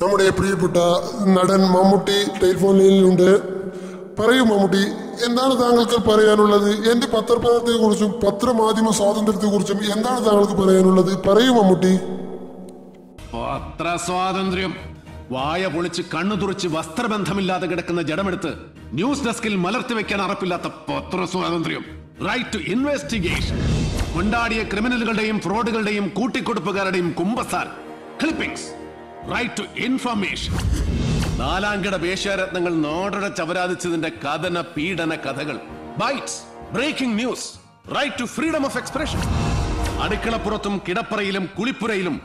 നമ്മുടെ പ്രിയപ്പെട്ട നടൻ മമ്മൂട്ടി ടെലിഫോണിലുണ്ട്. പറയൂ മമ്മൂട്ടി, എന്താണ് താങ്കൾക്ക് പറയാനുള്ളത്? എന്റെ പത്രപ്രവർത്തനത്തെക്കുറിച്ചും പത്രമാധ്യമ സ്വാതന്ത്ര്യത്തെക്കുറിച്ചും എന്താണ് താങ്കൾക്ക് പറയാനുള്ളത്? പറയൂ മമ്മൂട്ടി. പത്ര സ്വാതന്ത്ര്യം വായ പൊളിച്ച് കണ്ണു തുറച്ച് വസ്ത്രബന്ധമില്ലാതെ കിടക്കുന്ന ജഡമെടുത്ത് ന്യൂസ് ഡെസ്കിൽ മലർത്തിവെക്കാൻ അറപ്പില്ലാത്ത പത്ര സ്വാതന്ത്ര്യം. Right to investigation. കൊണ്ടാടിയ ക്രിമിനലുകളുടെയും ഫ്രോഡുകളുടെയും കൂട്ടിക്കൊടുപ്പുകാരുടെയും കുമ്പസാർ ക്ലിപ്പിംഗ്സ്. Right to information. നാലാംകിട വേശ്യാരത്നങ്ങൾ നോടൊടെ ചവരാതിച്ചതിന്റെ കഥന പീഡന കഥകൾ. Bytes, breaking news. Right to freedom of expression. അടുക്കളപ്പുറത്തും കിടപ്പറയിലും കുളിപ്പുരയിലും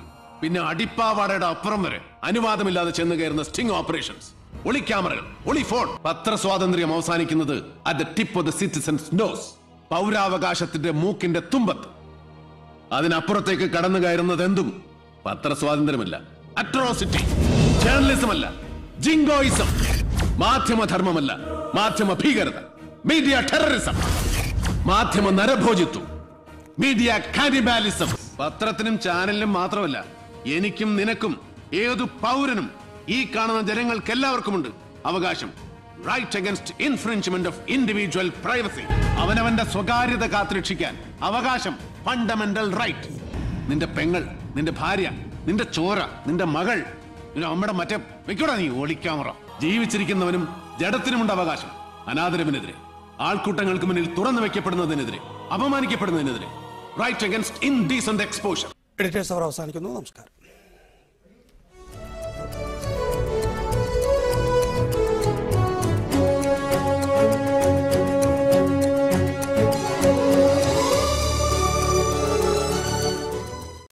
പിന്നെ അടിപ്പാവാടയുടെ അപ്പുറം വരെ അനുവാദമില്ലാതെ ചെന്ന് കയറുന്ന സ്റ്റിംഗ് ഓപ്പറേഷൻസ്, ഒളി ക്യാമറകൾ, ഒളി ഫോൺ. പത്രസ്വാതന്ത്ര്യം അവസാനിക്കുന്നത് at the tip of the citizen's nose. പൗരാവകാശത്തിന്റെ മൂക്കിന്റെ തുമ്പത്ത്. അതിനപ്പുറത്തേക്ക് കടന്നു കയറുന്നത് എന്തും പത്രസ്വാതന്ത്ര്യമല്ല, അട്രോസിറ്റി. ജേർണലിസം അല്ല, ജിങ്കോയിസം. മാധ്യമധർമ്മമല്ല, മാധ്യമ ഭീകരത. മീഡിയ ടെററിസം, മാധ്യമ നരഭോജിത്വം, മീഡിയ കാനിബാലിസം. പത്രത്തിനും ചാനലിനും മാത്രമല്ല, എനിക്കും നിനക്കും ഏതു പൗരനും ഈ കാണുന്ന ജനങ്ങൾക്കെല്ലാവർക്കുമുണ്ട് അവകാശം. Right against infringement of individual privacy. അവനവന്റെ സ്വകാര്യത കാത്തുരക്ഷിക്കാൻ അവകാശം. Fundamental right. നിന്റെ പെങ്ങൾ, നിന്റെ ഭാര്യ, നിന്റെ ചോര, നിന്റെ മകൾ, നമ്മുടെ മറ്റേ വെക്കൂടാ നീ ഒളിക്യാമറ. ജീവിച്ചിരിക്കുന്നവനും ജഡത്തിനുമുണ്ട് അവകാശം. അനാദരവിനെതിരെ, ആൾക്കൂട്ടങ്ങൾക്ക് മുന്നിൽ തുറന്നു വെക്കപ്പെടുന്നതിനെതിരെ, അപമാനിക്കപ്പെടുന്നതിനെതിരെ. Right against indecent exposure. Editor's hour അവസാനിക്കുന്നു. നമസ്കാരം.